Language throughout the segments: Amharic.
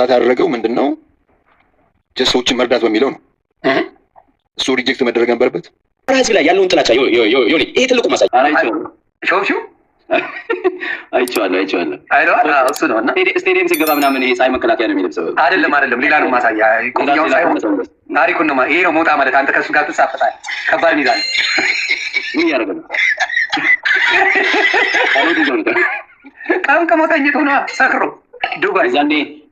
ስታርት ያደረገው ምንድነው? ሰዎችን መርዳት በሚለው ነው። እሱ ሪጀክት መደረግ ነበረበት። ህዝብ ላይ ያለውን ጥላቻ ዮኒ ይሄ ትልቁ ማሳይ አይቼዋለሁ። እሱ ነው እና ስቴዲየም ሲገባ ምናምን ይሄ ፀሐይ መከላከያ ነው የሚለብሰው። አይደለም ሌላ ነው ማሳያ። ቆያው ሳይሆን ታሪኩን ነው። ይሄ ነው ሞጣ ማለት አንተ ከሱ ጋር ትሳፈጣለህ። ከባድ ሚዛን ምን ያደርግ ነው? ቀምቀሞ ተኝቶ ነው ሰክሮ ዱባይ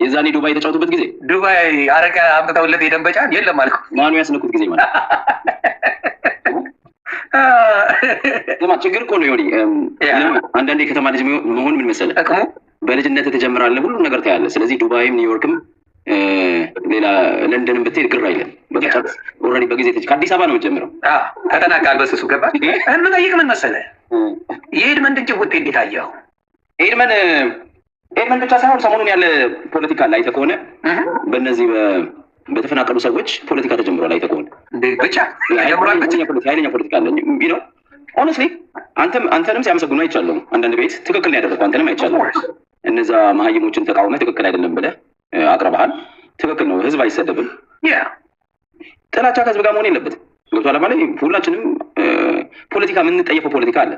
የዛኔ ዱባይ የተጫወቱበት ጊዜ ዱባይ አረቀ አምጥተውለት የደንበጫ የለም አልኩ። ማኑ ያስነኩት ጊዜ ማለት ችግር እኮ ነው። ዮኒ አንዳንዴ የከተማ ልጅ መሆን ምን መሰለህ ጥቅሙ በልጅነት ትጀምራለህ፣ ሁሉ ነገር ታያለህ። ስለዚህ ዱባይም ኒውዮርክም ሌላ ለንደንም ብትሄድ ግር አይልም። በቃ ኦልሬዲ በጊዜ ከአዲስ አበባ ነው የምትጀምረው። ተጠናቃል። በስሱ ገባ እንጠይቅ ምን መሰለህ የኤድመንድን ጭውውት እንዴት አየኸው? ኤድመንድ ብቻ ሳይሆን ሰሞኑን ያለ ፖለቲካ ላይ አይተህ ከሆነ በእነዚህ በተፈናቀሉ ሰዎች ፖለቲካ ተጀምሯል። አይተህ ከሆነ ብቻ ኃይለኛ ፖለቲካ አለ ነው። ሆነስትሊ አንተንም ሲያመሰግኑ አይቻለሁ። አንዳንድ ቤት ትክክል ነው ያደረግኩ አንተንም አይቻለሁ። እነዛ መሀይሞችን ተቃውመህ ትክክል አይደለም ብለህ አቅርበሃል። ትክክል ነው። ህዝብ አይሰደብም። ጥላቻ ከህዝብ ጋር መሆን የለበትም። ገብቶሃል ማለት ሁላችንም ፖለቲካ የምንጠየፈው ፖለቲካ አለ።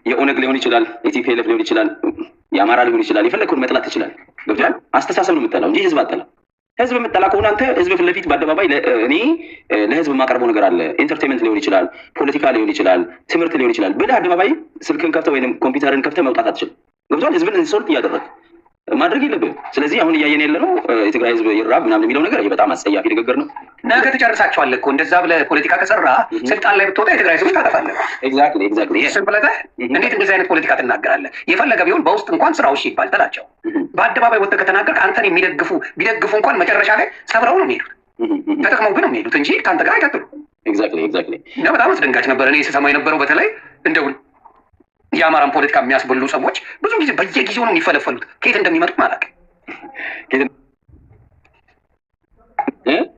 የኦነግ ሊሆን ይችላል፣ የቲፒኤልኤፍ ሊሆን ይችላል፣ የአማራ ሊሆን ይችላል። የፈለግከውን መጥላት ትችላለህ። ገብቶሃል? አስተሳሰብ ነው የምጠላው እንጂ ህዝብ አጠላ። ህዝብ የምጠላ ከሆነ አንተ ህዝብ ፊት ለፊት በአደባባይ እኔ ለህዝብ የማቀርበው ነገር አለ፣ ኢንተርቴንመንት ሊሆን ይችላል፣ ፖለቲካ ሊሆን ይችላል፣ ትምህርት ሊሆን ይችላል ብለህ አደባባይ ስልክን ከፍተህ ወይም ኮምፒውተርን ከፍተህ መውጣት አትችልም። ገብቶሃል? ህዝብን ኢንሶልት እያደረግህ ማድረግ የለብህም። ስለዚህ አሁን እያየን ያለ ነው የትግራይ ህዝብ ይራብ ምናምን የሚለው ነገር በጣም አስጸያፊ ንግግር ነው። ነገ ትጨርሳቸዋለህ እኮ እንደዛ ብለህ ፖለቲካ ከሰራ ስልጣን ላይ ብትወጣ የትግራይ ህዝብ ታጠፋለህ። ኤግዛክትሊ ስም ብለህ እንዴት እንደዚህ አይነት ፖለቲካ ትናገራለህ? የፈለገ ቢሆን በውስጥ እንኳን ስራው እሺ ይባል ጥላቸው። በአደባባይ ወጥተህ ከተናገርክ አንተን ቢደግፉ እንኳን መጨረሻ ላይ ሰብረው ነው የሚሄዱት፣ ተጠቅመው ግን ነው የሚሄዱት እንጂ ከአንተ ጋር አይቀጥሉም። ኤግዛክትሊ እና በጣም አስደንጋጭ ነበር። እኔ ስሰማ የነበረው በተለይ እንደው የአማራን ፖለቲካ የሚያስበሉ ሰዎች ብዙ ጊዜ በየጊዜው ነው የሚፈለፈሉት። ከየት እንደሚመጡ ማለት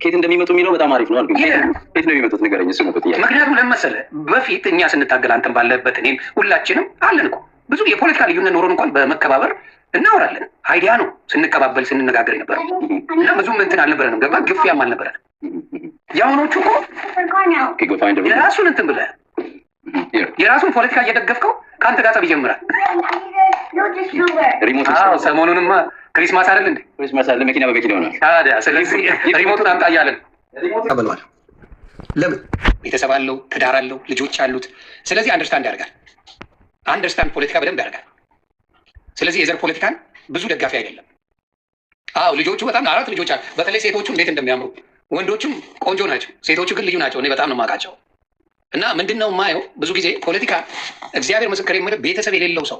ከየት እንደሚመጡ የሚለው በጣም አሪፍ ነው። ከየት ነው የሚመጡት ንገረኝ። እሱ ነው ጥያቄ። ምክንያቱም ለምን መሰለህ በፊት እኛ ስንታገል አንተን ባለበት እኔም ሁላችንም አለን እኮ ብዙ የፖለቲካ ልዩነት ኖሮን እንኳን በመከባበር እናወራለን። አይዲያ ነው ስንቀባበል ስንነጋገር የነበረው እና ብዙም እንትን አልነበረንም። ገባ ግፊያም አልነበረንም። የአሁኖቹ እኮ የራሱን እንትን ብለህ የራሱን ፖለቲካ እየደገፍከው ከአንተ ጋር ጠብ ይጀምራል። ሰሞኑንማ ክሪስማስ አይደል እንዴ? ክሪስማስ አለ፣ መኪና በመኪና ሆኗል። ታዲያ ስለዚህ ሪሞቱን አምጣ እያለን ተብሏል። ለምን ቤተሰብ አለው፣ ትዳር አለው፣ ልጆች አሉት። ስለዚህ አንደርስታንድ ያደርጋል። አንደርስታንድ ፖለቲካ በደንብ ያደርጋል። ስለዚህ የዘር ፖለቲካን ብዙ ደጋፊ አይደለም። ልጆቹ በጣም 4 ልጆች አሉ። በተለይ ሴቶቹ እንዴት እንደሚያምሩ! ወንዶቹም ቆንጆ ናቸው፣ ሴቶቹ ግን ልዩ ናቸው። እኔ በጣም ነው የማውቃቸው። እና ምንድን ነው የማየው ብዙ ጊዜ ፖለቲካ እግዚአብሔር ምስክር የምልህ ቤተሰብ የሌለው ሰው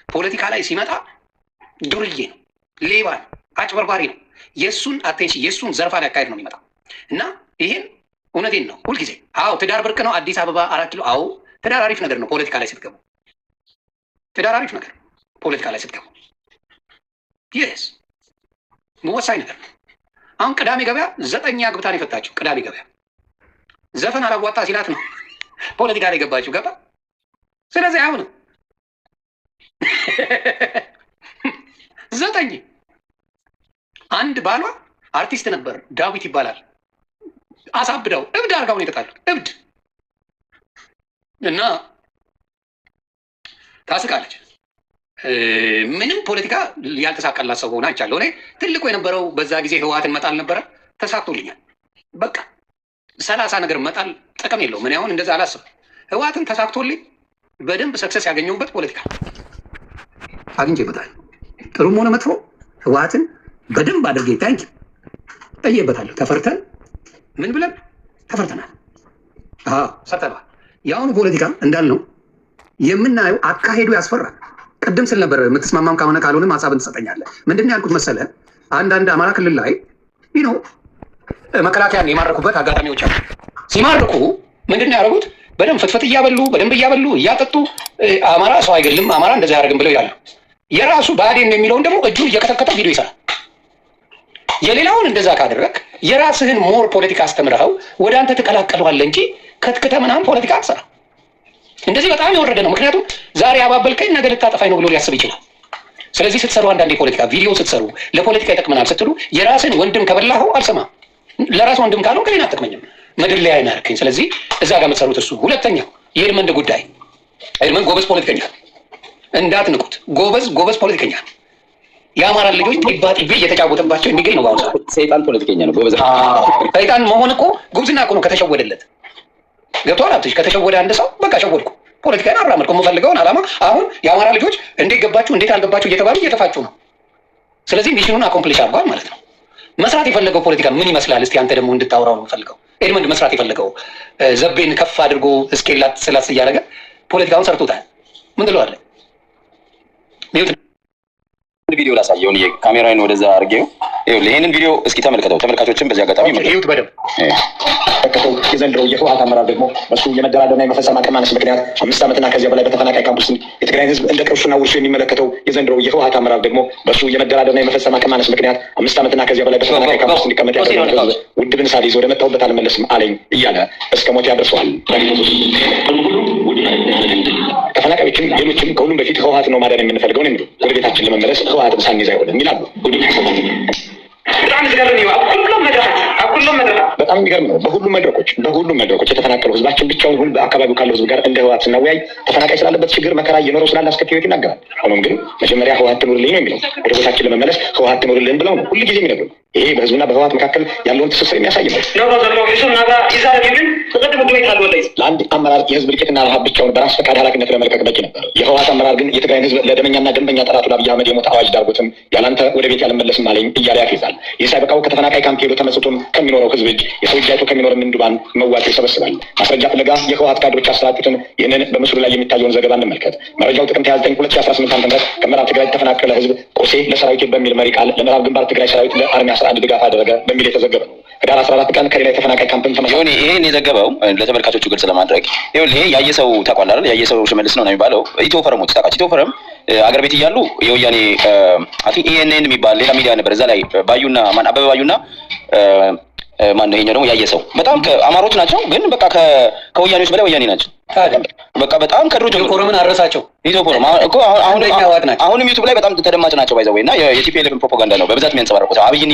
ፖለቲካ ላይ ሲመጣ ዱርዬ ነው፣ ሌባ ነው፣ አጭበርባሪ ነው። የእሱን አቴንሽን የእሱን ዘርፋን ያካሄድ ነው የሚመጣው። እና ይሄን እውነቴን ነው ሁልጊዜ። ትዳር ብርቅ ነው አዲስ አበባ 4 ኪሎ። ትዳር አሪፍ ነገር ነው ፖለቲካ ላይ ስትገቡ። ትዳር አሪፍ ነገር ፖለቲካ ላይ ስትገቡ ይስ ወሳኝ ነገር ነው። አሁን ቅዳሜ ገበያ 9 አግብታ ነው የፈታችው። ቅዳሜ ገበያ ዘፈን አላዋጣ ሲላት ነው ፖለቲካ ላይ ገባችው። ገባ። ስለዚህ አሁን 9 አንድ ባሏ አርቲስት ነበር፣ ዳዊት ይባላል። አሳብደው እብድ አድርጋው ነው የተጣሉት። እብድ እና ታስቃለች። ምንም ፖለቲካ ያልተሳካላት ሰው ሆና አይቻለሁ። እኔ ትልቁ የነበረው በዛ ጊዜ ህወሓትን መጣል ነበረ። ተሳክቶልኛል። በቃ 30 ነገር መጣል ጥቅም የለውም። እኔ አሁን እንደዛ አላስብም። ህወሓትን ተሳክቶልኝ በደንብ ሰክሰስ ያገኘሁበት ፖለቲካ አግኝቼበታል። ጥሩም ሆነ መጥፎ ህወሓትን በደንብ አድርጌ ታንኪ ጠየበታለሁ። ተፈርተን ምን ብለን ተፈርተናል። ሰርተናል። የአሁኑ ፖለቲካ እንዳልነው የምናየው አካሄዱ ያስፈራል። ቅድም ስል ነበር የምትስማማም ከሆነ ካልሆነም ሀሳብን ትሰጠኛለህ። ምንድን ነው ያልኩት መሰለህ? አንዳንድ አማራ ክልል ላይ መከላከያን የማረኩበት አጋጣሚዎች አሉ። ሲማርኩ ምንድን ነው ያደረጉት? በደንብ ፍትፍት እያበሉ በደንብ እያጠጡ አማራ ሰው አይገልም፣ አማራ እንደዛ ያደርግም ብለው ይላሉ። የራሱ ብአዴን የሚለውን ደግሞ እጁን እየቀጠቀጠ ቪዲዮ ይሰራል። የሌላውን እንደዛ ካደረግ የራስህን ሞር ፖለቲካ አስተምረኸው ወደ አንተ ትቀላቀለዋለህ እንጂ ከትክተ ምናምን ፖለቲካ አትሰራ። እንደዚህ በጣም የወረደ ነው። ምክንያቱም ዛሬ አባበልከኝ ነገ ልታጠፋኝ ነው ብሎ ሊያስብ ይችላል። ስለዚህ ስትሰሩ አንዳንድ የፖለቲካ ቪዲዮ ስትሰሩ ለፖለቲካ ይጠቅመናል ስትሉ የራስን ወንድም ከበላኸው አልሰማም። ለራስ ወንድም ካልሆን ከኔን አትጠቅመኝም። ምድር ላይ አይናርከኝ። ስለዚህ እዛ ጋር የምትሰሩት እሱ። ሁለተኛው የኤድመንድ ጉዳይ። ኤድመንድ ጎበዝ ፖለቲከኛ እንዳትንቁት። ጎበዝ ፖለቲከኛ የአማራ ልጆች ጢባ ጢቤ እየተጫወተባቸው የሚገኝ ነው። በአሁኑ ሰዓት ሰይጣን ፖለቲከኛ ነው። ጎበዝ ሰይጣን መሆን እኮ ጉብዝና እኮ ነው ከተሸወደለት። ገብቶሃል ሀብትሽ? ከተሸወደ አንድ ሰው በቃ ሸወድኩ ፖለቲካን አራመድኩ የምፈልገውን ዓላማ። አሁን የአማራ ልጆች እንዴት ገባችሁ እንዴት አልገባችሁ እየተባሉ እየተፋጩ ነው። ስለዚህ ሚሽኑን አኮምፕሊሽ አድርጓል ማለት ነው። መስራት የፈለገው ፖለቲካ ምን ይመስላል? እስቲ አንተ ደግሞ እንድታወራው ነው የምፈልገው። ኤድመንድ መስራት የፈለገው ዘቤን ከፍ አድርጎ እስኬላት ስላስ እያደረገ ፖለቲካውን ሰርቶታል። ምን ትለዋለህ? ቪዲዮ ላሳየውን ካሜራውን ወደዛ አድርጌው ይሄንን ቪዲዮ እስኪ ተመልከተው። ተመልካቾችን በዚህ አጋጣሚ ይሁት በደምብ ተከተው የዘንድሮው የህወሓት አመራር ደግሞ በሱ የመደራደርና የመፈጸም አቅም ማነስ ምክንያት 5 ዓመትና ከዚያ በላይ በተፈናቃይ ካምፕ ውስጥ የትግራይን ህዝብ እንደ ቅርሱና ውርሱ የሚመለከተው የዘንድሮው የህወሓት አመራር ደግሞ በሱ የመደራደርና የመፈጸም አቅም ማነስ ምክንያት 5 ዓመትና ከዚያ በላይ በተፈናቃይ ካምፕ ውስጥ እንዲቀመጥ ያደረገው ውድብን ሳልይዝ ወደ መጣሁበት አልመለስም አለኝ እያለ እስከ ሞት ያደርሰዋል። ተፈናቃዮችም ሌሎችም ከሁሉም በፊት ህወሓት ነው ማዳን የምንፈልገው ነው የሚሉ ወደ ቤታችን ለመመለስ ህወሓትን ሳንይዝ አይሆንም ይላሉ። በጣም የሚገርም ነው። በሁሉም መድረኮች የተፈናቀሉ ህዝባችን ብቻውን ሁሉ በአካባቢው ካለው ህዝብ ጋር እንደ ህወሓት ስናወያይ ተፈናቃይ ስላለበት ችግር መከራ እየኖረው ስላለ አስከፊ ህይወት ይናገራል። ሆኖም ግን መጀመሪያ ህወሓት ትኑርልኝ ነው የሚለው። ወደ ቦታችን ለመመለስ ህወሓት ትኑርልን ብለው ነው ሁልጊዜ የሚነግሩ። ይሄ በህዝብና በህወሓት መካከል ያለውን ትስስር የሚያሳይ ነው። ለአንድ አመራር የህዝብ እልቂትና ረሃብ ብቻውን በራስ ፈቃድ ኃላፊነት ለመልቀቅ በቂ ነበር። የህወሓት አመራር ግን የትግራይን ህዝብ ለደመኛና ደንበኛ ጠላቱን አብይ አህመድ የሞት አዋጅ ዳርጎትም ያላንተ ወደ ቤት ያልመለስም አለኝ እያለ ያፌዛል። ይህ ሳይበቃው ከተፈናቃይ ካምፕ ሄዶ ተመስጦም ከሚኖረው ህዝብ እጅ የሰው እጅ አይቶ ከሚኖር ምንዱባን መዋጮ ይሰበስባል። ማስረጃ ፍለጋ የህወሓት ካድሮች ያሰራጩትን ይህንን በምስሉ ላይ የሚታየውን ዘገባ እንመልከት። መረጃው ጥቅምት 29 2018 ዓ.ም ከምዕራብ ትግራይ የተፈናቀለ ህዝብ ቆሴ ለሰራዊት በሚል መሪ ቃል ለምዕራብ ግንባር ትግራይ ሰራዊት ለአርሚ 11 ድጋፍ አደረገ በሚል የተዘገበ ነው። ህዳር 14 ቀን ከሌላ የተፈናቃይ ካምፕን ተመሳሳይ ይሄን የዘገበው ለተመልካቾቹ ግልጽ ለማድረግ ይሄ ያየሰው ታውቃለህ አይደል? ያየሰው ሽመልስ ነው የሚባለው። ኢትዮ ፈረሞች ታውቃችሁ? ኢትዮ ፈረም አገር ቤት እያሉ የወያኔ ኢኤንኤን የሚባል ሌላ ሚዲያ ነበር። እዛ ላይ ባዩና ማን አበበ ባዩና ማን ነው? ይሄኛው ደግሞ ያየሰው በጣም አማሮች ናቸው፣ ግን በቃ ከወያኔዎች በላይ ወያኔ ናቸው። በቃ በጣም ከድሮ ጀምሮ ኮረምን አረሳቸው። ኢትዮፖር እኮ አሁንም ዩቲዩብ ላይ በጣም ተደማጭ ናቸው። ባይዘው እና የቲፒኤልኤፍን ፕሮፓጋንዳ ነው በብዛት የሚያንጸባርቁት። አብይን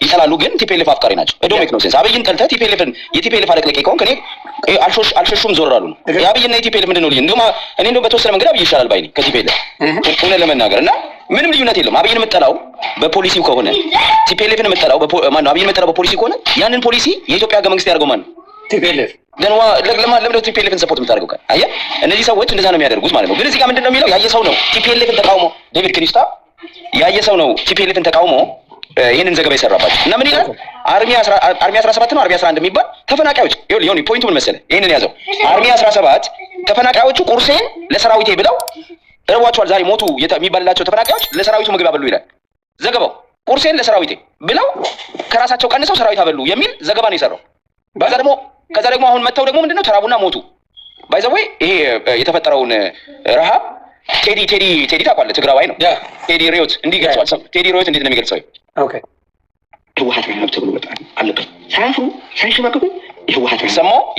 ይጠላሉ፣ ግን ቲፒኤልኤፍ አፍቃሪ ናቸው። ዶሜክ ነው ሴንስ። አብይን ጠልተህ የቲፒኤልኤፍ አለቅለቄ ከሆንክ እኔ አልሸሹም ዞር አሉ ነው። የአብይና የቲፒኤልኤፍ ምንድን ነው ልዩ? እንደውም በተወሰነ መንገድ አብይ ይሻላል ባይ ነኝ ከቲፒኤልኤፍ እውነት ለመናገር እና ምንም ልዩነት የለውም። አብይን የምጠላው በፖሊሲው ከሆነ ቲፒኤልኤፍን የምጠላው ማነው? አብይን የምጠላው በፖሊሲ ከሆነ ያንን ፖሊሲ የኢትዮጵያ ህገ መንግስት ያደርገው ማነው? ቲፒኤልኤፍ። ለምንድነው ቲፒኤልኤፍን ሰፖርት የምታደርገው? ካል አየህ፣ እነዚህ ሰዎች እንደዛ ነው የሚያደርጉት ማለት ነው። ግን እዚህ ጋር ምንድን ነው የሚለው? ያየሰው ነው ቲፒኤልኤፍን ተቃውሞ፣ ዴቪድ ክሪስታ ያየሰው ነው ቲፒኤልኤፍን ተቃውሞ ይህንን ዘገባ የሰራባቸው እና ምን ይላል? አርሚ 17 ነው አርሚ 11 የሚባል ተፈናቃዮች ይሁን ፖይንቱ ምን መሰለህ? ይህንን ያዘው። አርሚ 17 ተፈናቃዮቹ ቁርሴን ለሰራዊቴ ብለው እርቧቸዋል ዛሬ ሞቱ የሚባልላቸው ተፈናቃዮች ለሰራዊቱ ምግብ አበሉ ይላል ዘገባው። ቁርሴን ለሰራዊቴ ብለው ከራሳቸው ቀንሰው ሰራዊት አበሉ የሚል ዘገባ ነው የሰራው። ከዛ ደግሞ አሁን መጥተው ደግሞ ምንድነው ተራቡና ሞቱ። ባይዘዌ ይሄ የተፈጠረውን ረሃብ ቴዲ ታውቃለህ? ትግራዋይ ነው። ቴዲ ሪዮት እንዲህ ገልጸዋል። ቴዲ ሪዮት እንዴት ነው የሚገልጸው? ኦኬ ህወሓት ረሃብ ተብሎ መጥራት አለበት። ሳያፍሩ ሳይሸማቀቁ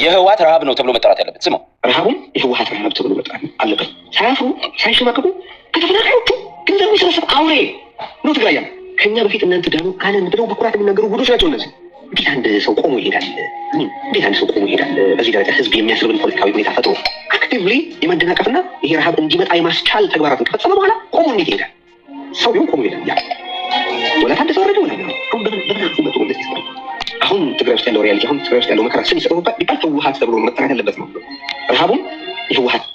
የህወሓት ረሃብ ነው ተብሎ መጠራት ያለበት። ስማው፣ ረሃቡም የህወሓት ረሃብ ተብሎ መጥራት አለበት። ሳያፍሩ ሳይሸማቀቁ ከተፈናቃዮቹ ገንዘብ የሚሰበስብ አውሬ ነው ትግራይ ያለ። ከኛ በፊት እናንተ ደግሞ ካለን ብለው በኩራት የሚናገሩ ጉዶች ናቸው እነዚህ። እንዴት አንድ ሰው ቆሞ ይሄዳል? በዚህ ደረጃ ህዝብ የሚያስርብን ፖለቲካዊ ሁኔታ ፈጥሮ አክቲቭሊ የማደናቀፍና ይሄ ረሃብ እንዲመጣ የማስቻል ተግባራትን ከፈጸመ በኋላ ቆሞ እንዴት ይሄዳል? ሰው ቢሆን ቆሞ ይሄዳል። ያ ወላ ታደሰ ወረደ ወላ አሁን በምን መጥቶ እንደዚህ ይሰራል? አሁን ትግራይ ውስጥ ያለው ሪያሊቲ፣ አሁን ትግራይ ውስጥ ያለው መከራ ስን ይሰሩበት ቢባል ህወሓት ተብሎ መጠራት ያለበት ነው። ረሃቡም የህወሓት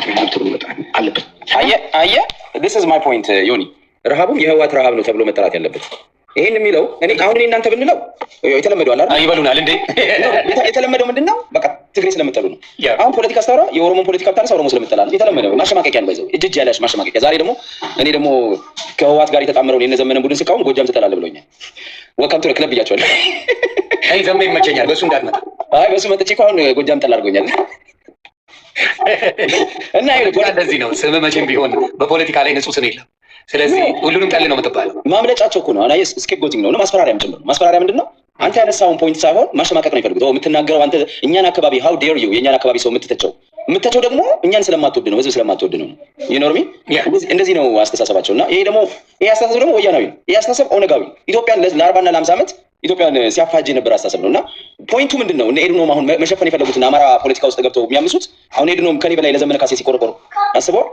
ረሃብ ተብሎ መጠራት አለበት። አየህ this is my point ዮኒ። ረሃቡም የህወሓት ረሃብ ነው ተብሎ መጠራት ያለበት። ይሄን የሚለው እኔ እናንተ ብንለው የተለመደው አይደል? ይበሉናል እንዴ? የተለመደው ምንድነው? በቃ ትግሬ ስለምጠሉ ነው። አሁን ፖለቲካ አስተራ የኦሮሞን ፖለቲካ ብታነሳ ኦሮሞ ስለምጠላ ነው። የተለመደው ማሸማቀቂያ ነው። ባይዘው እጅ ያለሽ ማሸማቀቂያ። ዛሬ ደግሞ ከህወሓት ጋር የተጣመረውን የነዘመነን ቡድን ስቃውን ጎጃም ትጠላለህ ብለውኛል። ወካም ቱ ክለብ ብያቸዋለሁ። አይ ዘመን ይመቸኛል። በሱ እንዳትመጣ። አይ በሱ መጥቼ እኮ አሁን ጎጃም ጠላ አድርጎኛል። እና ይሄ እንደዚህ ነው። ስም መቼም ቢሆን በፖለቲካ ላይ ንጹህ ስም የለም። ስለዚህ ሁሉንም ጠል ነው የምትባለው። ማምለጫቸው እኮ ነው። አናየስ ስኬፕጎቲንግ ነው። ማስፈራሪያም ጭምር ነው። ማስፈራሪያ ምንድነው? አንተ ያነሳውን ፖይንት ሳይሆን ማሸማቀቅ ነው የሚፈልጉት። የምትናገረው አንተ እኛን አካባቢ how dare you የኛን አካባቢ ሰው የምትተቸው የምታቸው ደግሞ እኛን ስለማትወድ ነው፣ ህዝብ ስለማትወድ ነው። ይኖርሚ እንደዚህ ነው አስተሳሰባቸው። እና ይሄ ደግሞ ይሄ አስተሳሰብ ደግሞ ወያናዊ ነው። ይሄ አስተሳሰብ ኦነጋዊ ኢትዮጵያን ለ40 እና ለ50 ዓመት ኢትዮጵያን ሲያፋጅ የነበረ አስተሳሰብ ነው። እና ፖይንቱ ምንድነው? እነ ኤድኖም አሁን መሸፈን የፈለጉትና አማራ ፖለቲካ ውስጥ ገብተው የሚያምሱት አሁን ኤድኖም ከኔ በላይ ለዘመነ ካሴ ሲቆረቆር አስበው፣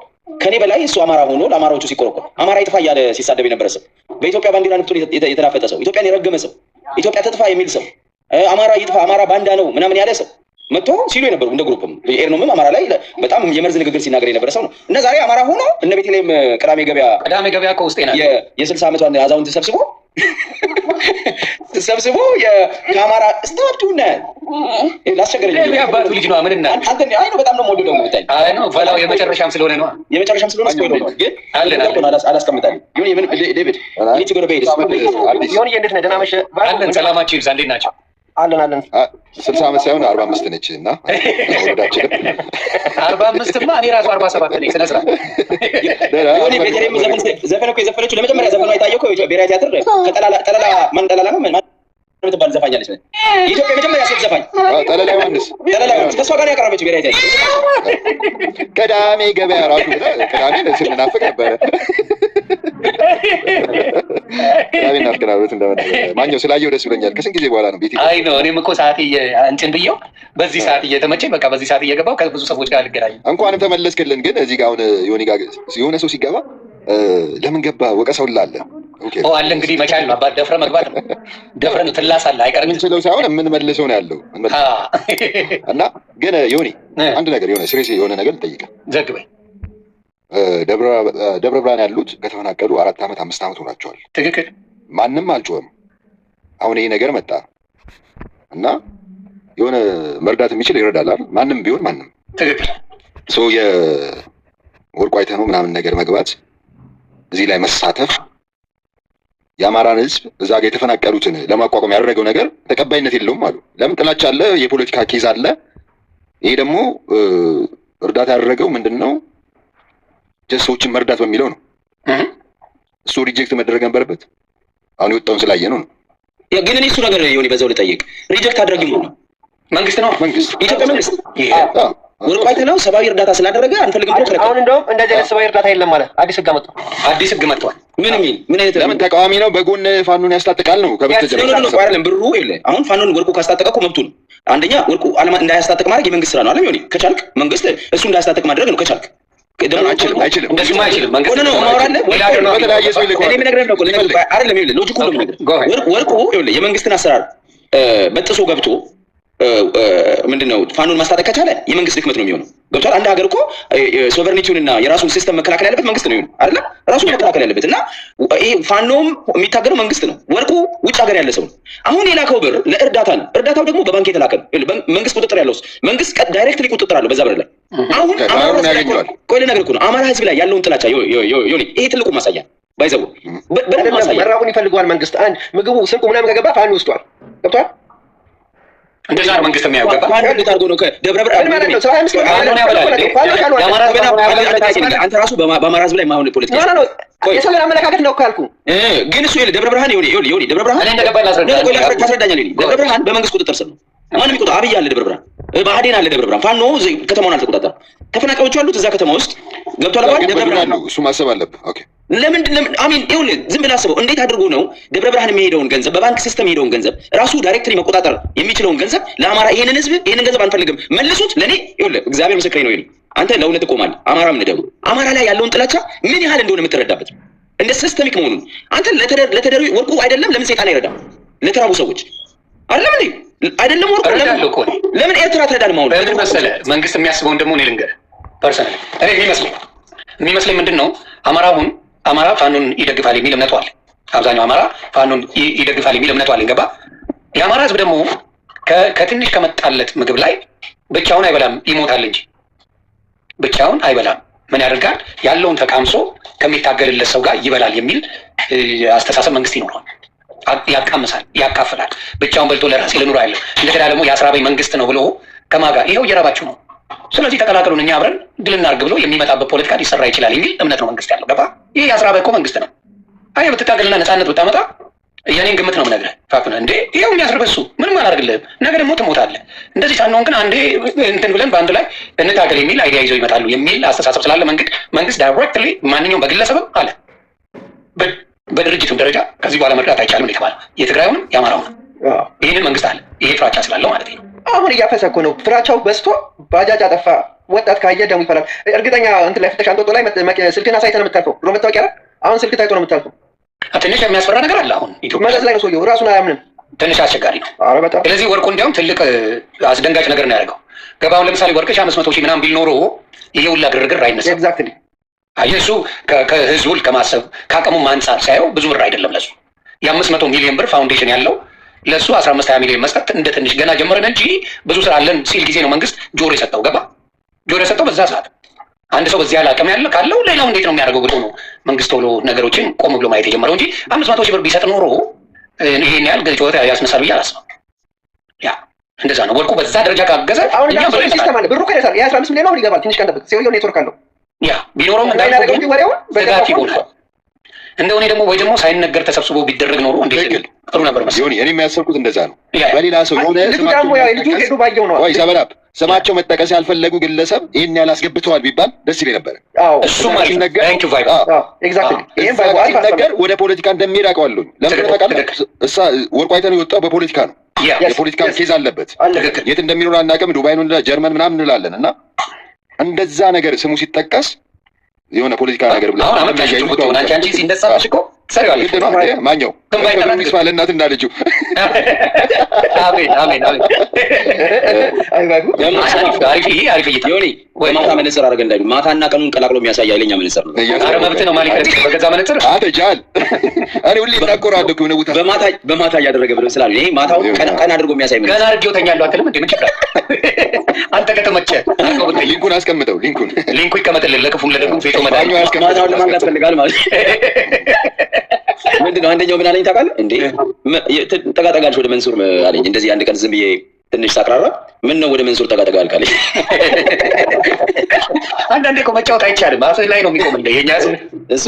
ከኔ በላይ እሱ አማራ ሆኖ ለአማራዎቹ ሲቆረቆር፣ አማራ ይጥፋ እያለ ሲሳደብ የነበረ ሰው፣ በኢትዮጵያ ባንዲራ ንፍቶ የተናፈጠ ሰው፣ ኢትዮጵያን የረገመ ሰው፣ ኢትዮጵያ ትጥፋ የሚል ሰው፣ አማራ ይጥፋ አማራ ባንዳ ነው ምናምን ያለ ሰው መጥቶ ሲሉ የነበሩ እንደ ግሩፕም ኤርኖምም አማራ ላይ በጣም የመርዝ ንግግር ሲናገር የነበረ ሰው ነው። እና ዛሬ አማራ ሆኖ እነ ቤተልሔም ቅዳሜ ገበያ እኮ ውስጤ ናት የ60 ዓመቷን አዛውንት ሰብስቦ የአማራ ስታብዱና ላስቸገረኝ ያባቱ ልጅ ነው። ምን እና አንተ አይ ነው በጣም ነው ሞዶ ነው ብታይ አይ ነው ፈላው የመጨረሻም ስለሆነ ነው ግን አላስቀምጣለሁ። ይሁን ዴቪድ ይቺ ጎረቤ ይሁን እንዴት ነህ? ደህና መሸ ባለን ሰላማችሁ ይብዛ። እንዴት ናቸው? አለን 60 ዓመት ሳይሆን 45 ነች እና ወዳችን 45 ማ እኔ ራሱ 47 ነኝ። ስነ ስርዓት ይሁን ቤተልሔም ዘፈን እኮ የዘፈነችው ለመጀመሪያ ዘፈኗ የታየው እኮ ብሔራዊ ቲያትር ጠለላ ነው የምትባል ዘፋኝ አለች። የኢትዮጵያ መጀመሪያ ሴት ዘፋኝ ጠለላ ዮሐንስ ከእሷ ጋር ያቀረበችው ብሔራዊ ቲያትር ቅዳሜ ገበያ ራሱ ቅዳሜ ስንናፍቅ ነበረ። ቅዳሜ እናፍቅናበት እንደሆነ ማኛው ስላየው ደስ ብሎኛል። ከስንት ጊዜ በኋላ ነው ቤት አይ ነው እኔም እኮ ሰዓት እንትን ብየው በዚህ ሰዓት እየተመቸኝ በቃ በዚህ ሰዓት እየገባው ከብዙ ሰዎች ጋር ልገናኝ። እንኳንም ተመለስክልን። ግን እዚህ ጋር አሁን ዮኒ ጋር የሆነ ሰው ሲገባ ለምን ገባ ወቀሰው ላለ አለ እንግዲህ መቻል ነው። አባት ደፍረ መግባት ነው። ደፍረ ነው ትላሳለህ አይቀርም ስለው ሳይሆን የምንመልሰው ነው ያለው እና ግን ዮኒ አንድ ነገር የሆነ ሲሪየስ የሆነ ነገር ልጠይቅህ። ዘግበኝ። ደብረ ብርሃን ያሉት ከተፈናቀሉ 4 ዓመት 5 ዓመት ሆናቸዋል። ትክክል። ማንም አልጮህም። አሁን ይሄ ነገር መጣ እና የሆነ መርዳት የሚችል ይረዳል አይደል? ማንም ቢሆን ማንም። ትክክል። ሰው የወርቁ አይተህ ነው ምናምን ነገር መግባት እዚህ ላይ መሳተፍ የአማራን ህዝብ እዛ ጋር የተፈናቀሉትን ለማቋቋም ያደረገው ነገር ተቀባይነት የለውም አሉ። ለምን? ጥላቻ አለ፣ የፖለቲካ ኬዝ አለ። ይሄ ደግሞ እርዳታ ያደረገው ምንድነው? ሰዎችን መርዳት በሚለው ነው። እሱ ሪጀክት መደረግ ነበረበት። አሁን የወጣውን ስላየ ነው። ግን እኔ እሱ ነገር ዮኒ በዛው ልጠይቅ፣ ሪጀክት አድራጊው ነው መንግስት ነው። ኢትዮጵያ መንግስት ወርቁ አይተህ ነው ሰብአዊ እርዳታ ስላደረገ አንፈልግም ብሎ ከለከለ። አሁን እንደውም እንደዚህ አይነት ሰብአዊ እርዳታ የለም ማለት አዲስ ህግ መጥቷል። ምን አይነት ለምን ተቃዋሚ ነው? በጎን ፋኖን ያስታጥቃል ነው ከበስተጀርባ ነው አይደለም። ብሩ የለ አሁን ፋኖን ወርቁ ካስታጠቀ እኮ መብቱ ነው። አንደኛ ወርቁ አለማ እንዳያስታጥቅ ማድረግ የመንግስት ስራ ነው አይደል? ዮኒ ከቻልክ መንግስት እሱ እንዳያስታጥቅ ማድረግ ነው ከቻልክ። ደግሞ አይችልም እንደዚህማ አይችልም። መንግስት ነው ማውራለህ ወይ በተለያየ ሰው ይልከዋል። እኔ ምን ነግረህ ነው እኮ አይደለም። ይኸውልህ ሎጂኩ ነው የምነግርህ። ወርቁ ይኸውልህ የመንግስትን አሰራር በጥሶ ገብቶ ምንድነው ፋኖን ማስታጠቅ ከቻለ የመንግስት ድክመት ነው የሚሆነው። ገብቷል? አንድ ሀገር እኮ ሶቨርኒቲውን እና የራሱን ሲስተም መከላከል ያለበት መንግስት ነው አይደል? ራሱ መከላከል ያለበት እና ይሄ ፋኖም የሚታገለው መንግስት ነው። ወርቁ ውጭ ሀገር ያለ ሰው ነው። አሁን የላከው ብር ለእርዳታ ነው። እርዳታው ደግሞ በባንክ የተላከ ነው። መንግስት ቁጥጥር ያለው መንግስት ዳይሬክትሊ ቁጥጥር አለው በዛ ብር ላይ። አሁን ቆይ ልነግርህ እኮ ነው አማራ ህዝብ ላይ ያለውን ጥላቻ ዮኒ፣ ይሄ ትልቁ ማሳያ ባይዘው በደንብ ማሳያ። መራቡን ይፈልገዋል መንግስት። አንድ ምግቡ ስንቁ ምናምን ከገባ ፋኖ ወስዷል። ገብቷል? እንደዛ ነው መንግስት የሚያየው። ገባ? እንዴት አድርጎ ነው ከደብረ ብርሃን አንተ ራሱ በአማራ ህዝብ ላይ ማሁን ፖለቲካ የሰው አመለካከት ነው ካልኩ። ግን እሱ ደብረ ብርሃን ዮኒ ደብረ ብርሃን እኔ እንደገባኝ ታስረዳኛለህ። ደብረ ብርሃን በመንግስት ቁጥጥር ስር ነው። ማንም ይቆጣ አብይ አለ ደብረ ብርሃን፣ ብአዴን አለ ደብረ ብርሃን። ፋኖ ከተማውን አልተቆጣጠረም። ተፈናቃዮች አሉት እዛ ከተማ ውስጥ ገብቷል። ደብረ ብርሃን ነው እሱ ማሰብ አለብህ። ኦኬ ለምን አሚን ይኸውልህ ዝም ብለህ አስበው። እንዴት አድርጎ ነው ደብረ ብርሃን የሚሄደውን ገንዘብ በባንክ ሲስተም የሚሄደውን ገንዘብ ራሱ ዳይሬክትሊ መቆጣጠር የሚችለውን ገንዘብ ለአማራ ይሄንን ህዝብ ይሄንን ገንዘብ አንፈልግም መልሱት። ለኔ ይኸውልህ እግዚአብሔር ምስክሬ ነው። አንተ ለእውነት ትቆማለህ። አማራም እንደው አማራ ላይ ያለውን ጥላቻ ምን ያህል እንደሆነ የምትረዳበት እንደ ሲስተሚክ መሆኑን አንተ ለተደሩ ወርቁ አይደለም ለምን ሰይጣን አይረዳም? ለተራቡ ሰዎች አይደለም እንዴ? አይደለም ወርቁ ለምን ኤርትራ ትረዳል? ማሁን ለምን መሰለህ መንግስት የሚያስበውን ደግሞ እኔ ልንገርህ ፐርሰናል እኔ የሚመስለኝ ምንድን ነው አማራ ፋኖን ይደግፋል የሚል እምነቱ አለ። አብዛኛው አማራ ፋኖን ይደግፋል የሚል እምነቱ አለ። ገባ? የአማራ ህዝብ ደግሞ ከትንሽ ከመጣለት ምግብ ላይ ብቻውን አይበላም፣ ይሞታል እንጂ ብቻውን አይበላም። ምን ያደርጋል? ያለውን ተቃምሶ ከሚታገልለት ሰው ጋር ይበላል የሚል አስተሳሰብ መንግስት ይኖረዋል። ያቃምሳል፣ ያካፍላል። ብቻውን በልቶ ለራሴ ልኑር አይደለም። እንደገና ደግሞ የአስራበኝ መንግስት ነው ብሎ ከማጋ ይኸው እየራባችሁ ነው፣ ስለዚህ ተቀላቀሉን እኛ አብረን ድል እናድርግ ብሎ የሚመጣበት ፖለቲካ ሊሰራ ይችላል የሚል እምነት ነው መንግስት ያለው። ገባ? ይሄ የአስራበኝ እኮ መንግስት ነው። አይ ብትታገልና ነፃነት ብታመጣ የኔን ግምት ነው የምነግርህ። ፋክት ነው እንዴ ይኸው የሚያስርበሱ ምንም አላደርግልህም። ነገ ደግሞ ትሞታለህ። እንደዚህ ሳንሆን ግን አንዴ እንትን ብለን በአንድ ላይ እንታገል የሚል አይዲያ ይዘው ይመጣሉ የሚል አስተሳሰብ ስላለ መንግስት ዳይሬክትሊ ማንኛውም በግለሰብም አለ በድርጅቱም ደረጃ ከዚህ በኋላ መርዳት አይቻልም የተባለ የትግራዩንም የአማራውንም ይህንን መንግስት አለ። ይሄ ፍራቻ ስላለው ማለት ነው። አሁን እያፈሰ እኮ ነው። ፍራቻው በዝቶ ባጃጅ አጠፋ ወጣት ካየ ደሙ ይፈላል። እርግጠኛ እንትን ላይ ፍተሻ አንጦጦ ላይ ስልክህን አሳይተህ ነው የምታልፈው። ድሮ መታወቂያ አሁን ስልክ ታይቶ ነው የምታልፈው። ትንሽ የሚያስፈራ ነገር አለ። አሁን ኢትዮጵያ መለስ ላይ ነው ሰውየው ራሱን አያምንም። ትንሽ አስቸጋሪ ነው። በጣም ስለዚህ ወርቁ እንዲያውም ትልቅ አስደንጋጭ ነገር ነው ያደርገው። ገባውን ለምሳሌ ወርቅሽ 500,000 ምናምን ቢል ኖሮ ይሄ ሁላ ግርግር አይነሳም። ኤግዛክትሊ እሱ ከህዝቡ ከማሰብ ከአቅሙም አንጻር ሳየው ብዙ ብር አይደለም ለሱ። የ500 ሚሊዮን ብር ፋውንዴሽን ያለው ለሱ 15-20 ሚሊዮን መስጠት እንደ ትንሽ ገና ጀምረን እንጂ ብዙ ስራ አለን ሲል ጊዜ ነው መንግስት ጆሮ የሰጠው። ገባ ጆሮ የሰጠው በዛ ሰዓት አንድ ሰው በዚህ ያለ አቅም ያለ ካለው ሌላው እንዴት ነው የሚያደርገው ብሎ ነው መንግስት ቶሎ ነገሮችን ቆም ብሎ ማየት የጀመረው እንጂ 500,000 ብር ቢሰጥ ኖሮ ይሄን ያህል ጩኸት ያስነሳል ብዬ አላስብም። ያ እንደዛ ነው። ወርቁ በዛ ደረጃ ካገዘ አሁን ሲስተም አለ። ብሩ ከደረሰ የ15 ሚሊዮን አሁን ይገባል። ትንሽ ቀን ጠብቅ። ሰውየው ኔትወርክ አለው። ያ ቢኖረውም እንዳይገኝ ስጋት ይሆናል። እንደሆነ ደግሞ ወይ ደግሞ ሳይነገር ተሰብስቦ ቢደረግ ኖሮ እንዴት ጥሩ ነበር መሰለኝ። እኔ የሚያሰብኩት እንደዛ ነው። በሌላ ሰው የሆነ ልጁ ሄዱ ባየው ነው ወይ ሰበራብ ስማቸው መጠቀስ ያልፈለጉ ግለሰብ ይህን ያህል አስገብተዋል ቢባል ደስ ይለኝ ነበር። እሱም ሲነገር ወደ ፖለቲካ እንደሚሄድ አውቀዋለሁ። ለምን ታውቃለህ? ወርቁ አይተህ ነው የወጣው በፖለቲካ ነው። የፖለቲካ ኬዝ አለበት። የት እንደሚኖር አናውቅም። ዱባይ ነው ጀርመን ምናምን እንላለን እና እንደዛ ነገር ስሙ ሲጠቀስ የሆነ ፖለቲካ ነገር ብላ አንቺ ሲነሳሽ እኮ ሰሪዋለሽ ማኛው ሚስፋ ለእናት እንዳለችው አሪፍ እይታ ማታ መነጽር አድርገህ እንዳይሉ ማታና ቀኑን ቀላቅሎ የሚያሳይ ኃይለኛ መነጽር ነው። ኧረ መብት ነው ማለት በገዛ መነጽር አተጃል እኔ ሁሌ እናቆራለሁ እኮ ነው በማታ እያደረገ ብለው ስላሉ ይሄ ማታው ቀን አድርጎ የሚያሳይ ገና አድርጌው ተኛለሁ አትልም እንዴ? ምን ችግር አንተ ከተመቸህ ሊንኩን አስቀምጠው። ሊንኩ ይቀመጥልህ ለክፉም ለደጉም ፌቶ መድኃኒት ማታውን ለማንጋት ፈልጋል ማለት ምንድን ነው? አንደኛው ምን አለኝ ታውቃለህ እንዴ? ጠጋጠጋልሽ ወደ መንሱር አለኝ። እንደዚህ አንድ ቀን ዝም ብዬ ትንሽ ሳቅራራ ምን ነው ወደ መንሱር ጠጋጠጋል ካለኝ አንዳንዴ እኮ መጫወት አይቻልም። አፍህ ላይ ነው የሚቆምልህ። የኛ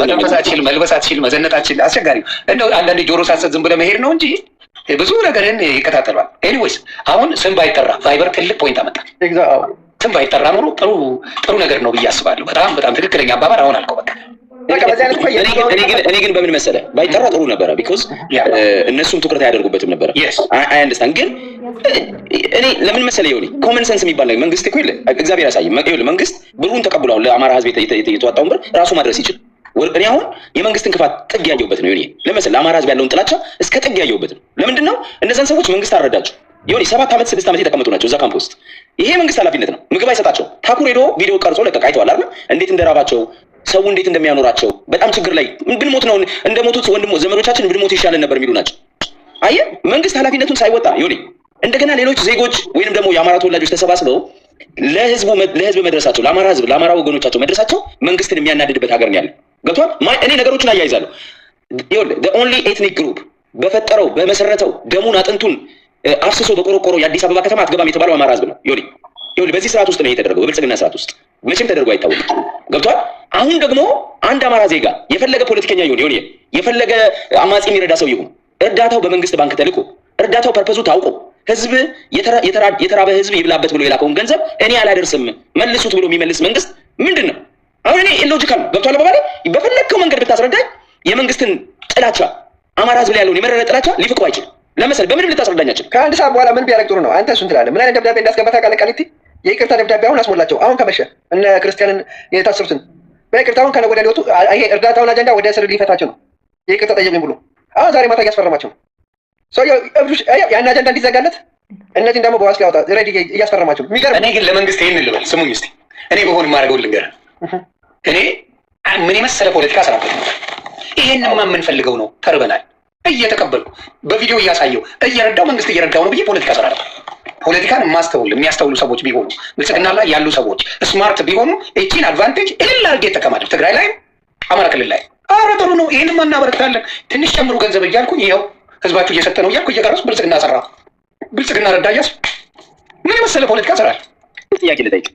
መተንፈስ አትችልም፣ መልበስ አትችልም፣ መዘነጥ አትችልም። አስቸጋሪ እንደው አንዳንዴ ጆሮ ሳሰጥ ዝም ብለህ መሄድ ነው እንጂ ብዙ ነገርን ይከታተሏል። ኤኒዌይስ አሁን ስም ባይጠራ ቫይበር ትልቅ ፖይንት አመጣ። ስም ባይጠራ ኖሮ ጥሩ ነገር ነው ብዬ አስባለሁ። በጣም ትክክለኛ አባባል አሁን አልከው በቃ እኔ ግን በምን መሰለህ ባይጠራ ጥሩ ነበረ። ቢኮዝ እነሱም ትኩረት አያደርጉበትም ነበረ። አይ አንደርስታንድ። ግን እኔ ለምን መሰለህ ይኸውልህ ኮመን ሰንስ የሚባል ነገር መንግስት እኮ ይኸውልህ እግዚአብሔር ያሳየኝ። ይኸውልህ መንግስት ብሩን ተቀብሎ አሁን ለአማራ ህዝብ የተዋጣውን ብር ራሱ ማድረስ ይችል። እኔ አሁን የመንግስትን ክፋት ጥግ ያየሁበት ነው። ይኸውልህ ለምሳሌ ለአማራ ህዝብ ያለውን ጥላቻ እስከ ጥግ ያየሁበት ነው። ለምንድን ነው እነዛን ሰዎች መንግስት አልረዳቸው? ይኸውልህ 7 ዓመት 6 ዓመት የተቀመጡ ናቸው እዛ ካምፕ ውስጥ። ይሄ መንግስት ኃላፊነት ነው። ምግብ አይሰጣቸው። ታኩር ሄዶ ቪዲዮ ቀርጾ ለቀቅ አይተዋል አይደል? እንዴት እንደራባቸው ሰው እንዴት እንደሚያኖራቸው በጣም ችግር ላይ ብንሞት ነው እንደሞቱት ወንድሞ ዘመዶቻችን ብንሞት ይሻለን ነበር የሚሉ ናቸው። አየህ መንግስት ኃላፊነቱን ሳይወጣ ይሁን እንደገና ሌሎች ዜጎች ወይንም ደግሞ የአማራ ተወላጆች ተሰባስበው ለህዝብ መድረሳቸው ለአማራ ወገኖቻቸው መድረሳቸው መንግስትን የሚያናድድበት ሀገር ነው ያለው። ገብቷል? እኔ ነገሮችን አያይዛለሁ። ይኸውልህ the only ethnic group በፈጠረው በመሰረተው ደሙን አጥንቱን አፍስሶ በቆረቆሮ የአዲስ አበባ ከተማ አትገባም የተባለው አማራ ህዝብ ነው። ይኸውልህ በዚህ ስርዓት ውስጥ ነው የተደረገው። በብልጽግና ስርዓት ውስጥ መቼም ተደርጎ አይታወቅም። ገብቷል? አሁን ደግሞ አንድ አማራ ዜጋ የፈለገ ፖለቲከኛ ይሁን የፈለገ አማጺ የሚረዳ ሰው ይሁን እርዳታው በመንግስት ባንክ ተልኮ እርዳታው ፐርፐዙ ታውቆ ህዝብ የተራበ ህዝብ ይብላበት ብሎ የላከውን ገንዘብ እኔ አላደርስም መልሱት ብሎ የሚመልስ መንግስት ምንድን ነው? አሁን እኔ ኢሎጂካል ነው። ገብቷል? በፈለግከው መንገድ ብታስረዳኝ የመንግስትን ጥላቻ አማራ ህዝብ ላይ ያለውን የመረረ ጥላቻ ሊፍቀው አይችልም። ለምሳሌ በምንም ልታስረዳኛችን ከአንድ ሰዓት በኋላ ምን ቢያደርግ ጥሩ ነው? አንተ እሱን ትላለህ። ምን አይነት ደብዳቤ እንዳስገባ ታውቃለህ? ቃሊቲ የይቅርታ ደብዳቤ አሁን አስሞላቸው። አሁን ከመሸ እነ ክርስቲያንን የታሰሩትን በይቅርታ አሁን ከነገ ወዲያ ሊወጡ ይሄ እርዳታውን አጀንዳ ወደ እስር ሊፈታቸው ነው። የይቅርታ ጠየቁኝ ብሎ አሁን ዛሬ ማታ እያስፈረማቸው ነው። ያን አጀንዳ እንዲዘጋለት እነዚህን ደግሞ በዋስ ሊያወጣ ሬዲ እያስፈረማቸው ነው። እኔ ግን ለመንግስት ይህን ልበል፣ ስሙኝ እስኪ እኔ በሆን የማደርገው ልንገርህ። እኔ ምን የመሰለ ፖለቲካ ሰራበት። ይሄንማ የምንፈልገው ነው። ተርበናል። እየተቀበልኩ በቪዲዮ እያሳየው እየረዳው መንግስት እየረዳው ነው ብዬ ፖለቲካ ሰራለሁ። ፖለቲካን የሚያስተውሉ ሰዎች ቢሆኑ ብልጽግና ላይ ያሉ ሰዎች ስማርት ቢሆኑ እቺን አድቫንቴጅ እልል አድርጌ እጠቀማለሁ። ትግራይ ላይ አማራ ክልል ላይ ኧረ ጥሩ ነው። ይህንም እናበረታለን። ትንሽ ጨምሩ ገንዘብ እያልኩኝ ይኸው ህዝባችሁ እየሰጠ ነው እያልኩ እየቀረሱ ብልጽግና ሰራ ብልጽግና ረዳ እያስ ምን የመሰለ ፖለቲካ ሰራል። ጥያቄ ልጠይቅ።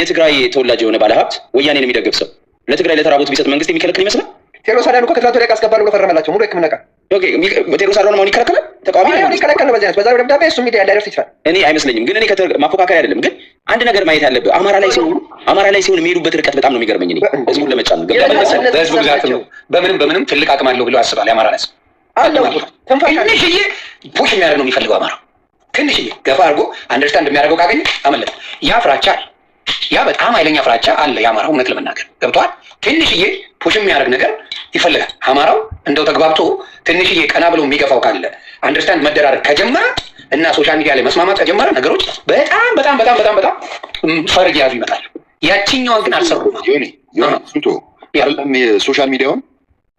የትግራይ ተወላጅ የሆነ ባለሀብት ወያኔን የሚደግፍ ሰው ለትግራይ ለተራቡት ቢሰጥ መንግስት የሚከለክል ይመስላል? ቴዎድሮስ አዳኑ እኮ ከትናንት ወዲያ አስገባለሁ ብሎ ፈረመላቸው ሙሉ ሕክምና ዕቃ። ኦኬ ቴዎድሮስ አድሃኖም አሁን ይከለከላል? ተቃዋሚ አሁን ይከለከል ነው። በዛ ደብዳቤ እሱ ሚዲያ ላይደርስ ይችላል። እኔ አይመስለኝም። ግን እኔ ማፎካከር አይደለም። ግን አንድ ነገር ማየት ያለብህ አማራ ላይ ሲሆን የሚሄዱበት ርቀት በጣም ነው የሚገርመኝ። እኔ ህዝቡን ለመጫን ነው በህዝቡ ብዛት ነው። በምንም ትልቅ አቅም አለው ብሎ ያስባል። የአማራ ህዝብ አለው ትንሽዬ ፑሽ የሚያደርግ ነው የሚፈልገው። አማራ ትንሽዬ ገፋ አድርጎ አንደርስታንድ የሚያደርገው ካገኘ አመለጠ። ያ ፍራቻ ያ በጣም ኃይለኛ ፍራቻ አለ የአማራው። እውነት ለመናገር ገብቷል። ትንሽዬ ፑሽ የሚያደርግ ነገር ይፈልጋል አማራው። እንደው ተግባብቶ ትንሽዬ ቀና ብሎ የሚገፋው ካለ አንደርስታንድ መደራረግ ከጀመረ እና ሶሻል ሚዲያ ላይ መስማማት ከጀመረ ነገሮች በጣም ፈርጅ ያዙ ይመጣል። ያቺኛዋን ግን አልሰሩም። ሶሻል ሚዲያውን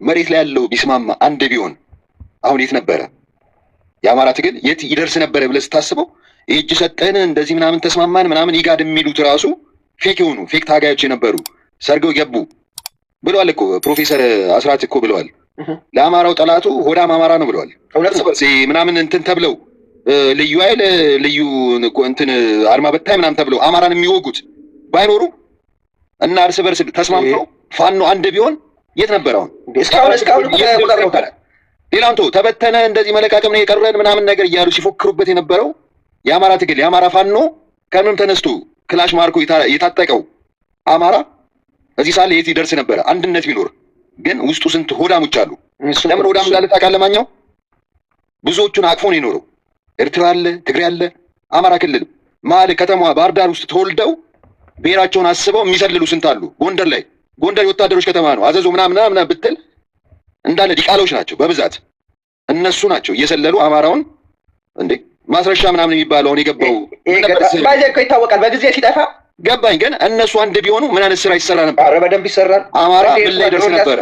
መሬት ላይ ያለው ቢስማማ አንድ ቢሆን አሁን የት ነበረ የአማራ ትግል? የት ይደርስ ነበረ ብለህ ስታስበው እጅ ሰጠን እንደዚህ ምናምን ተስማማን ምናምን ይጋድ የሚሉት ራሱ ፌክ የሆኑ ፌክ ታጋዮች የነበሩ ሰርገው ገቡ ብለዋል እኮ ፕሮፌሰር አስራት እኮ ብለዋል። ለአማራው ጠላቱ ሆዳም አማራ ነው ብለዋል። ምናምን እንትን ተብለው ልዩ ኃይል ልዩ እንትን አርማ በታይ ምናምን ተብለው አማራን የሚወጉት ባይኖሩ እና እርስ በርስ ተስማምተው ፋኖ አንድ ቢሆን የት ነበር? አሁን እስካሁን ሌላውን ተው ተበተነ እንደዚህ መለቃቀም ነው የቀረን ምናምን ነገር እያሉ ሲፎክሩበት የነበረው የአማራ ትግል የአማራ ፋኖ ከምንም ተነስቶ ክላሽ ማርኮ የታጠቀው አማራ እዚህ ሳለ የት ይደርስ ነበረ? አንድነት ቢኖር ግን ውስጡ ስንት ሆዳሞች አሉ። ለምን ሆዳም እንዳለ ታውቃለህ? ማኛው ብዙዎቹን አቅፎ ነው የኖረው። ኤርትራ አለ፣ ትግሬ አለ፣ አማራ ክልል መሀል ከተማዋ ባህር ዳር ውስጥ ተወልደው ብሔራቸውን አስበው የሚሰልሉ ስንት አሉ። ጎንደር የወታደሮች ከተማ ነው። አዘዞ ምናምን ብትል እንዳለ ዲቃሎች ናቸው በብዛት። እነሱ ናቸው እየሰለሉ አማራውን እንዴ ማስረሻ ምናምን የሚባለው አሁን የገባው ባይዘኮ ይታወቃል። በጊዜ ሲጠፋ ገባኝ። ግን እነሱ አንድ ቢሆኑ ምን አይነት ስራ ይሰራ ነበር? አረ በደንብ ይሰራል። አማራ ምን ላይ ደርስ ነበረ?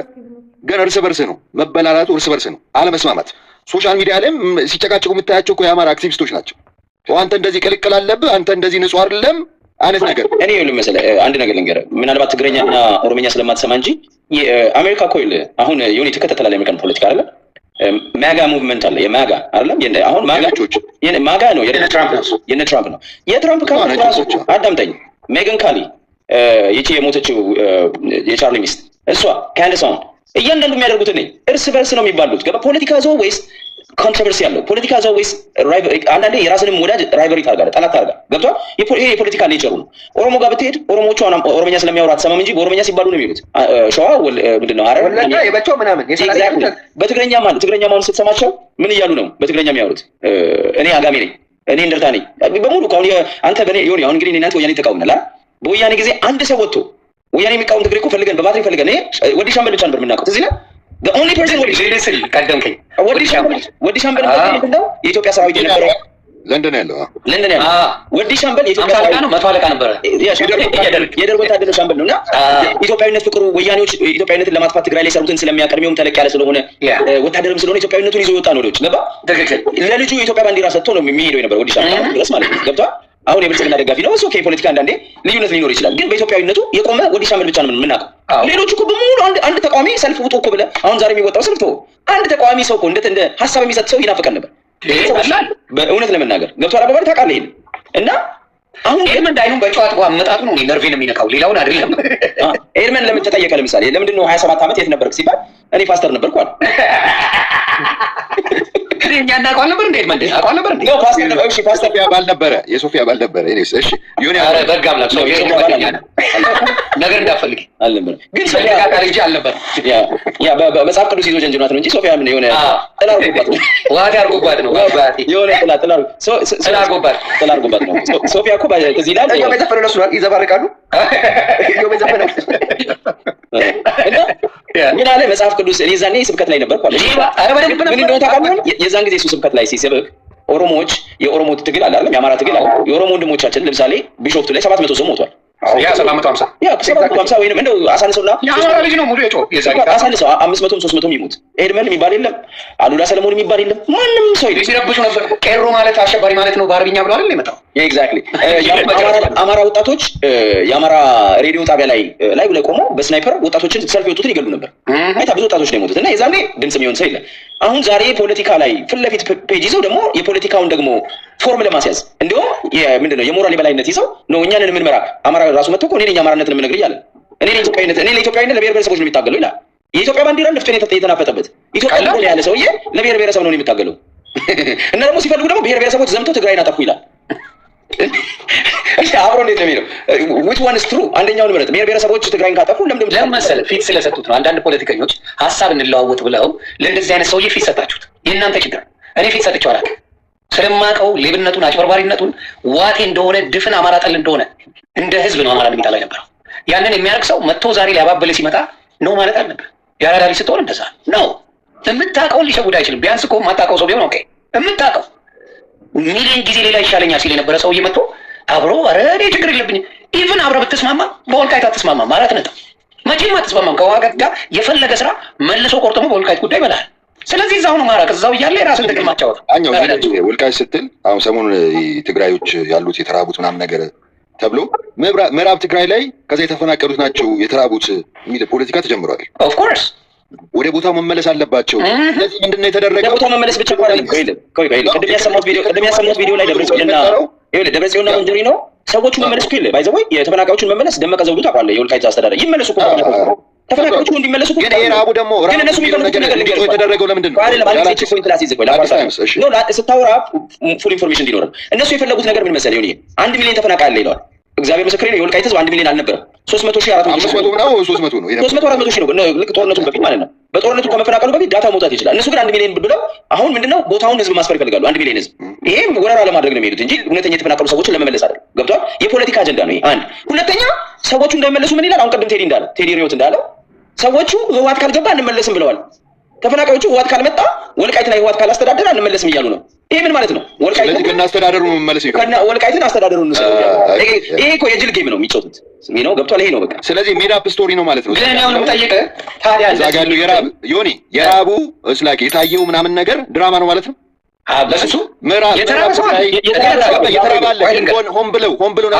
ግን እርስ በርስ ነው መበላላቱ፣ እርስ በርስ ነው አለመስማማት። ሶሻል ሚዲያ ላይም ሲጨቃጨቁ የምታያቸው እኮ የአማራ አክቲቪስቶች ናቸው። አንተ እንደዚህ ቅልቅል አለብህ፣ አንተ እንደዚህ ንጹህ አይደለም አይነት ነገር። እኔ ይኸውልህ መሰለህ አንድ ነገር ልንገርህ። ምናልባት ትግረኛና ኦሮምኛ ስለማትሰማ እንጂ የአሜሪካ እኮ ይኸውልህ አሁን የሆነ ትከታተላለህ የአሜሪካን ፖለቲካ አይደለ? ማጋ ሙቭመንት አለ። የማጋ አይደለም አሁን ማጋ ነው የነ ትራምፕ ነው። የትራምፕ ካምፓኒ ራሱ አዳምጠኝ። ሜገን ካሊ ይቺ የሞተችው የቻርሊ ሚስት እሷ ካንደሳውን እያንዳንዱ የሚያደርጉት እርስ በርስ ነው የሚባሉት። ገባ? ፖለቲካ ዘው ወይስ ኮንትሮቨርሲ ያለው ፖለቲካ ዘው ወይስ አንዳንዴ የራስንም ወዳጅ ራይቨሪ ታርጋለህ፣ ጠላት ታርጋ። ገብቷል? ይሄ የፖለቲካ ኔቸሩ ነው። ኦሮሞ ጋር ብትሄድ ኦሮሞቹ ኦሮሞኛ ስለሚያወራ አትሰማም እንጂ በኦሮሞኛ ሲባሉ ነው የሚሉት። ሸዋ ምንድን ነው ሐረር የበቸው ምናምን በትግረኛ ማለት ትግረኛ ማሁን ስትሰማቸው ምን እያሉ ነው በትግረኛ የሚያወሩት? እኔ አጋሜ ነኝ፣ እኔ እንደርታ ነኝ በሙሉ። አሁን አንተ በእኔ ይሁን አሁን እንግዲህ እናንተ ወያኔ ተቃውመናል። በወያኔ ጊዜ አንድ ሰው ወጥቶ ወያኔ የሚቃወም ትግሬ እኮ ፈልገን በባትሪ ፈልገን ወዲ ሻምበል ብቻ ነበር የምናውቀው። እዚህ ላይ the only person ቀደምከኝ ወዲ ሻምበል ነው የኢትዮጵያ ሰራዊት የነበረው ለንደን ያለው ወዲ ሻምበል የኢትዮጵያ ሰራዊት ነው። 100 አለቃ ነበረ። የደርግ ወታደር ሻምበል ነውና ኢትዮጵያዊነት ፍቅሩ ወያኔዎች ኢትዮጵያዊነትን ለማጥፋት ትግራይ ላይ ሰሩትን ስለሚያቀርሚውም ተለቅ ያለ ስለሆነ ወታደርም ስለሆነ ኢትዮጵያዊነቱን ይዞ ይወጣ ነው ወደውጭ ገባ። ለልጁ የኢትዮጵያ ባንዲራ ሰጥቶ ነው የሚሄደው የነበረው ወዲ ሻምበል ድረስ ማለት ነው። ገብቷል? አሁን የብልጽግና ደጋፊ ነው እሱ። ፖለቲካ አንዳንዴ ልዩነት ሊኖር ይችላል፣ ግን በኢትዮጵያዊነቱ የቆመ ወዲ ሻምበል ብቻ ነው የምናውቀው። ሌሎቹ እኮ በሙሉ አንድ ተቃዋሚ ሰልፍ ውጡ እኮ ብለህ አሁን ዛሬ የሚወጣው ሰልፍ ተወው። አንድ ተቃዋሚ ሰው እኮ እንደ ሀሳብ የሚሰጥ ሰው ይናፍቀን ነበር በእውነት ለመናገር። ገብቶሃል አባባል? ታውቃለህ ይሄን እና አሁን ኤርመን ዳይኑ በጨዋታ አመጣጡ ነው ነርቬን የሚነካው ሌላውን አይደለም። ኤርመን ለምን ተጠየቀ? ለምሳሌ ለምንድን ነው 27 ዓመት የት ነበርክ ሲባል እኔ ፓስተር ነበርኩ አለ። እኛ እናውቀዋል ነበር እንዴ? ኤርመን አውቀዋል ነበር እንዴ? ነው ፓስተር ነበር። እሺ ፓስተር ባል ነበረ፣ የሶፊያ ባል ነበረ። እሺ ይሁን ያረ በጋ አምላክ ሰው ነገር እንዳፈልግ አልነበረ፣ ግን ሶፊያ ቃል እንጂ አልነበረ። ያ በመጽሐፍ ቅዱስ ይዞ ጀንጅናት ነው እንጂ ሶፊያ ምን የሆነ ጥላ አርጎባት ነው። ዋጋ አርጎባት ነው። የሆነ ጥላ አርጎባት ነው። ሶፊያ እኮ እዚህ ላይ ነው የዘፈነው ነው ይዘባርቃሉ። የዘፈነው እና ምን አለ መጽሐፍ ቅዱስ እኔ ዛኔ ስብከት ላይ ነበርኩ አለ። ምን እንደሆነ ታውቃለህ? የዛን ጊዜ እሱ ስብከት ላይ ሲሰብክ ኦሮሞዎች የኦሮሞ ትግል አለ አይደል? የአማራ ትግል አለ። የኦሮሞ ወንድሞቻችን ለምሳሌ ቢሾፍቱ ላይ 700 ሰው ሞቷል። ያ 750 750 ወይንም እንደው አሳንሰውና የአማራ ልጅ ነው ሙሉ የጮ የዛን አሳንሰው 500 300 ይሞት ኤድመን የሚባል የለም፣ አሉላ ሰለሞን የሚባል የለም፣ ማንም ሰው የለም። ሲረብሹ ነበር። ቄሮ ማለት አሸባሪ ማለት ነው በአረብኛ ብሎ አይደል የመጣው? ኤግዛክትሊ አማራ ወጣቶች የአማራ ሬዲዮ ጣቢያ ላይ ብለው ቆመው በስናይፐር ወጣቶችን ሰልፍ የወጡትን ይገሉ ነበር። አይታ ብዙ ወጣቶች ነው የሞቱት እና የዛኔ ድምጽ የሚሆን ሰው የለም። አሁን ዛሬ ፖለቲካ ላይ ፊት ለፊት ፔጅ ይዘው ደግሞ የፖለቲካውን ደግሞ ፎርም ለማስያዝ እንደውም ምንድነው የሞራል የበላይነት ይዘው ነው እኛንን የምንመራ። አማራ ራሱ መጥቶ እኮ እኔ ነኝ አማራነትን የምነግርህ እያለ እኔ ለኢትዮጵያዊነት ለብሔር ብሔረሰቦች ነው የሚታገለው ይላል። የኢትዮጵያ ባንዲራ ነፍጠን የተናፈጠበት ኢትዮጵያ ላይ ያለ ሰውዬ ለብሔር ብሔረሰብ ነው የሚታገለው። እና ደግሞ ሲፈልጉ ደግሞ ብሔር ብሔረሰቦች ዘምተው ትግራይን አጠፉ ይላል። እሺ አብሮ እንዴት ነው የሚለው? which one is true? አንደኛውን ምረጥ። ብሔር ብሔረሰቦች ትግራይን ካጠፉ ለምን መሰለህ ፊት ስለሰጡት ነው። አንዳንድ ፖለቲከኞች ሀሳብ እንለዋወጥ ብለው ለእንደዚህ አይነት ሰውዬ ፊት ሰጣችሁት። የእናንተ ችግር። እኔ ፊት ሰጥቼው አላውቅም። ስለማውቀው ሌብነቱን፣ አጭበርባሪነቱን ዋቴ እንደሆነ ድፍን አማራ ጠል እንደሆነ እንደ ህዝብ ነው አማራ የሚጠላ የነበረው። ያንን የሚያደርግ ሰው መጥቶ ዛሬ ሊያባበለ ሲመጣ ነው ማለት አለብህ። የአራዳ ልጅ ስትሆን እንደዛ ነው። የምታውቀውን ሊሸውድ አይችልም። ቢያንስ እኮ የማታውቀው ሰው ቢሆን ኦኬ፣ የምታውቀው ሚሊዮን ጊዜ ሌላ ይሻለኛል ሲል የነበረ ሰውዬ መጥቶ አብሮ ኧረ እኔ ችግር የለብኝም። ኢቭን አብረህ ብትስማማ በወልቃይት አትስማማም ማለት ነጥብ። መቼም አትስማማም። ከዋጋት ጋር የፈለገ ስራ መልሶ ቆርጥሞ በወልቃይት ጉዳይ ይበላል። ስለዚህ እዛው ነው ማራቅ፣ እዛው እያለ የራስን ጥቅም ማጫወት። አኛው ወልቃይት ስትል አሁን ሰሞኑን ትግራዮች ያሉት የተራቡት ምናምን ነገር ተብሎ ምዕራብ ትግራይ ላይ ከዛ የተፈናቀሉት ናቸው የተራቡት የሚል ፖለቲካ ተጀምሯል። ኦፍ ኮርስ ወደ ቦታው መመለስ አለባቸው። ስለዚህ ምንድነው የተደረገው? ቦታው መመለስ ብቻ እኮ አይደለም። ቅድም ያሰማሁት ቪዲዮ ላይ ደብረጽዮንና መንጀሪ ነው ሰዎቹ መመለስ እኮ ባይ ዘ ወይ የተፈናቃዮቹን መመለስ ደመቀ ዘውዱ ታውቃለህ። የወልቃይት አስተዳደር ይመለሱ እኮ ተፈናቃዮቹ እንዲመለሱ እኮ ግን የራቡ ደግሞ ግን እነሱ የሚፈልጉት ነገር የተደረገው ለምንድን ነው? አይደለም አንተ ቼክ ፖይንት ላስይዝ እኮ ስታወራ ፉል ኢንፎርሜሽን እንዲኖር እነሱ የፈለጉት ነገር ምን መሰለህ? ይሁን 1 ሚሊዮን ተፈናቃይ አለ ይለዋል። እግዚአብሔር ምስክሬ ነው። የወልቃይት ህዝብ 1 ሚሊዮን አልነበረም። 300 ሺህ 400 ሺህ ነው 300 ሺህ ነው። ልክ ጦርነቱን በፊት ማለት ነው። በጦርነቱ ከመፈናቀሉ በፊት ዳታ መውጣት ይችላል። እነሱ ግን 1 ሚሊዮን ብለው አሁን ምንድነው ቦታውን ህዝብ ማስፈር ይፈልጋሉ። 1 ሚሊዮን ህዝብ ይሄም ወረራ ለማድረግ ነው የሚሄዱት እንጂ እውነተኛ የተፈናቀሉ ሰዎችን ለመመለስ አይደለም። ገብቷል? የፖለቲካ አጀንዳ ነው ይሄ አንድ። ሁለተኛ ሰዎቹ እንዳይመለሱ ምን ይላል? አሁን ቅድም ቴዲ ሪዮት እንዳለው ሰዎቹ ህወሓት ካልገባ እንመለስም ብለዋል። ተፈናቃዮቹ ህወሓት ካልመጣ ወልቃይት ላይ ህወሓት ካላስተዳደረ አንመለስም እያሉ ነው። ይሄ ምን ማለት ነው? ወልቃይት ከና አስተዳደሩ መመለስ ይፈልጋል። ከና ወልቃይትን አስተዳደሩ ነው። ይሄ እኮ የጅል ጌም ነው የሚጫወቱት። ነው ገብቷል? ይሄ ነው በቃ። ስለዚህ ሜድ አፕ ስቶሪ ነው ማለት ነው። ግን አሁን የምጠይቀህ ታዲያ እዛ ጋር ያለው የራቡ እስላቂ የታየው ምናምን ነገር ድራማ ነው ማለት ነው። በሱ ምዕራብ የተራባለ ሆን ብለው ነው